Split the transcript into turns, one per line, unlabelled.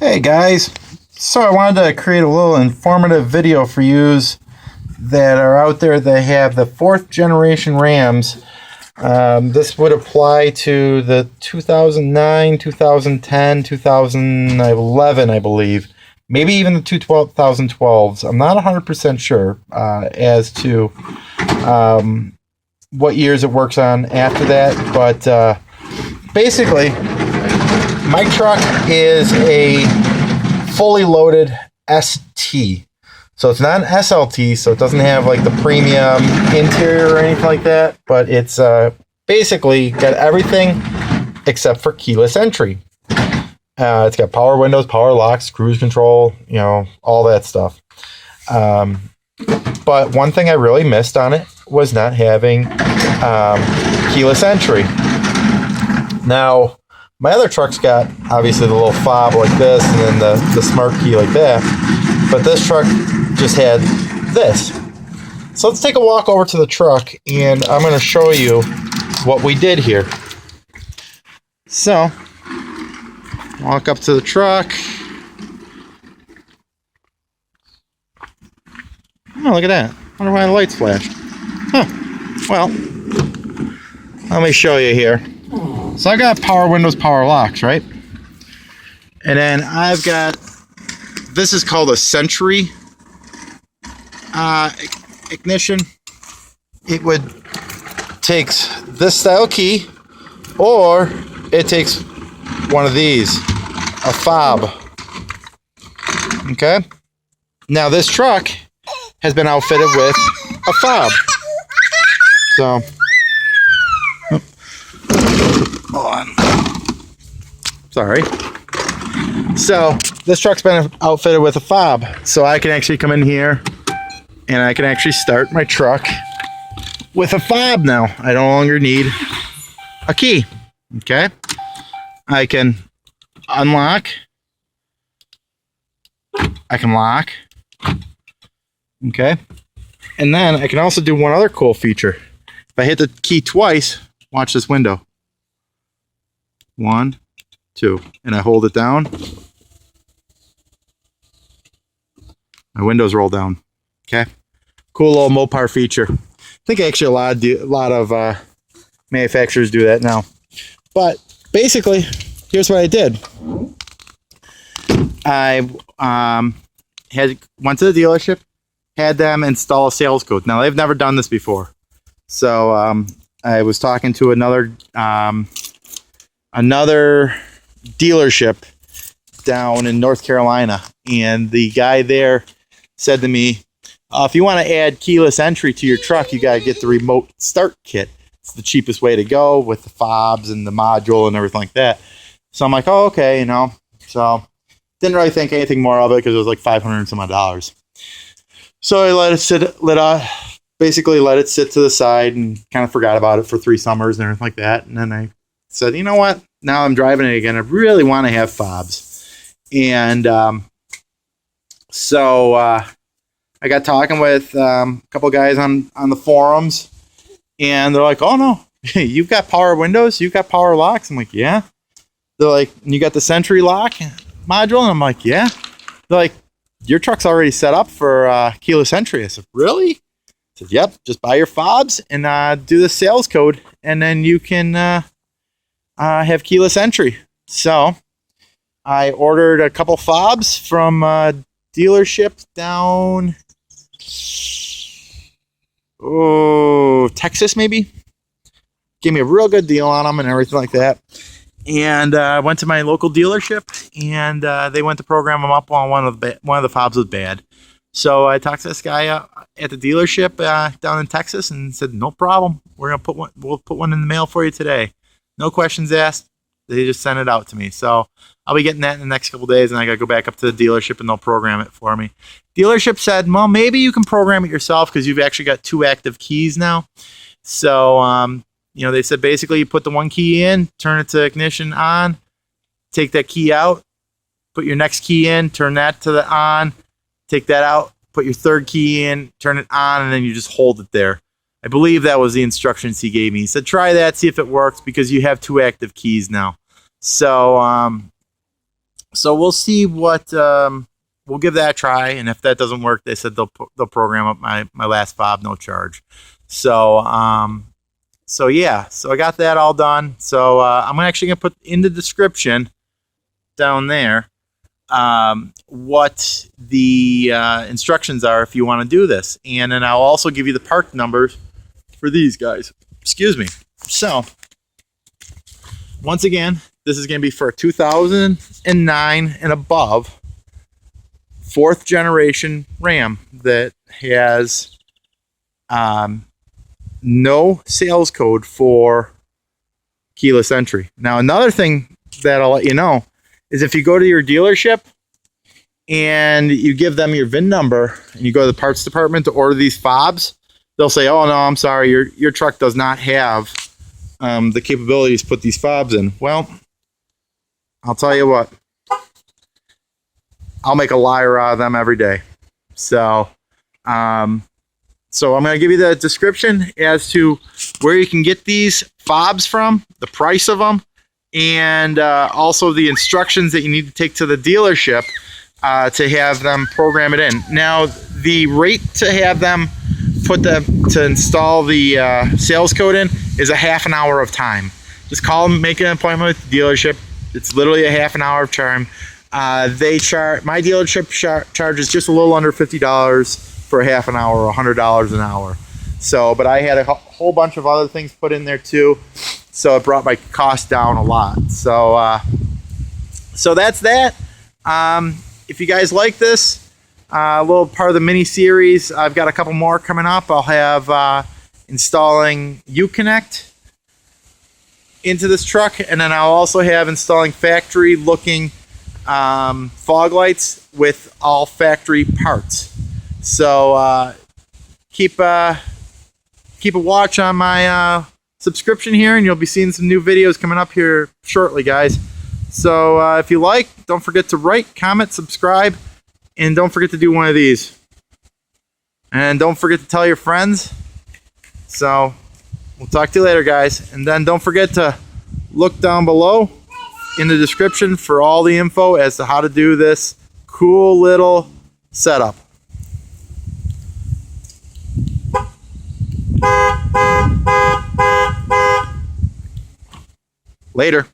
Hey guys, so I wanted to create a little informative video for yous that are out there that have the 4th generation Rams. This would apply to the 2009, 2010, 2011, I believe. Maybe even the 2012s. I'm not 100% sure as to what years it works on after that, but basically, my truck is a fully loaded ST. So it's not an SLT, so it doesn't have like the premium interior or anything like that, but it's basically got everything except for keyless entry. It's got power windows, power locks, cruise control, you know, all that stuff. But one thing I really missed on it was not having keyless entry. Now, my other truck's got obviously the little fob like this and then the smart key like that. But this truck just had this. So let's take a walk over to the truck and I'm going to show you what we did here. So, walk up to the truck. Oh, look at that. I wonder why the lights flashed. Huh. Well, let me show you here. So I got power windows, power locks, right? And then I've got, this is called a Century ignition. It would takes this style key, or it takes one of these, a fob. Okay. Now this truck has been outfitted with a fob. So. Hold on. Sorry. So this truck's been outfitted with a fob, so I can actually come in here and I can actually start my truck with a fob now. I no longer need a key. Okay. I can unlock. I can lock. Okay. And then I can also do one other cool feature. If I hit the key twice, watch this window. 1, 2, and I hold it down. My windows roll down. Okay, cool little Mopar feature. I think actually a lot of manufacturers do that now. But basically, here's what I did. I went to the dealership, had them install a sales code. Now they've never done this before, so I was talking to another dealership down in North Carolina, and the guy there said to me, if you want to add keyless entry to your truck, you got to get the remote start kit. It's the cheapest way to go with the fobs and the module and everything like that. So I'm like, oh, okay, you know. So didn't really think anything more of it because it was like $500 and some odd. So I let it sit to the side and kind of forgot about it for 3 summers and everything like that. And then I said, you know what? Now I'm driving it again. I really want to have fobs. And so I got talking with a couple guys on the forums, and they're like, oh, no, you've got power windows, you've got power locks. I'm like, yeah. They're like, and you got the Century lock module? And I'm like, yeah. They're like, your truck's already set up for keyless entry. I said, really? I said, yep, just buy your fobs and do the sales code, and then you can have keyless entry. So I ordered a couple fobs from dealership down Texas, maybe. Gave me a real good deal on them and everything like that. And I went to my local dealership, and they went to program them up on one of the fobs was bad. So I talked to this guy at the dealership down in Texas and said, no problem. We'll put one in the mail for you today. No questions asked. They just sent it out to me. So I'll be getting that in the next couple days, and I got to go back up to the dealership and they'll program it for me. Dealership said, well, maybe you can program it yourself because you've actually got 2 active keys now. So, they said basically you put the 1 key in, turn it to ignition on, take that key out, put your next key in, turn that to the on, take that out, put your 3rd key in, turn it on, and then you just hold it there. I believe that was the instructions he gave me. He said, try that, see if it works, because you have 2 active keys now. So So we'll see what we'll give that a try, and if that doesn't work, they said they'll program up my last fob, no charge. So so yeah, so I got that all done. So I'm actually gonna put in the description down there what the instructions are if you want to do this, and then I'll also give you the part numbers for these guys. Excuse me. So once again, this is going to be for a 2009 and above 4th generation Ram that has no sales code for keyless entry. Now, another thing that I'll let you know is if you go to your dealership and you give them your VIN number and you go to the parts department to order these fobs, they'll say, oh, no, I'm sorry, your truck does not have the capabilities to put these fobs in. Well, I'll tell you what, I'll make a liar out of them every day. So, so I'm going to give you the description as to where you can get these fobs from, the price of them, and also the instructions that you need to take to the dealership to have them program it in. Now, the rate to have them to install the sales code in is a half an hour of time. Just call them, make an appointment with the dealership. It's literally a half an hour of time. My dealership charges just a little under $50 for a half an hour, or $100 an hour. So, but I had a whole bunch of other things put in there too, so it brought my cost down a lot. So, so that's that. If you guys like this, a little part of the mini series, I've got a couple more coming up. I'll have installing Uconnect into this truck, and then I'll also have installing factory looking fog lights with all factory parts. So keep a watch on my subscription here, and you'll be seeing some new videos coming up here shortly, guys. So if you like, don't forget to rate, comment, subscribe, and don't forget to do one of these. And don't forget to tell your friends. So we'll talk to you later, guys. And then don't forget to look down below in the description for all the info as to how to do this cool little setup. Later.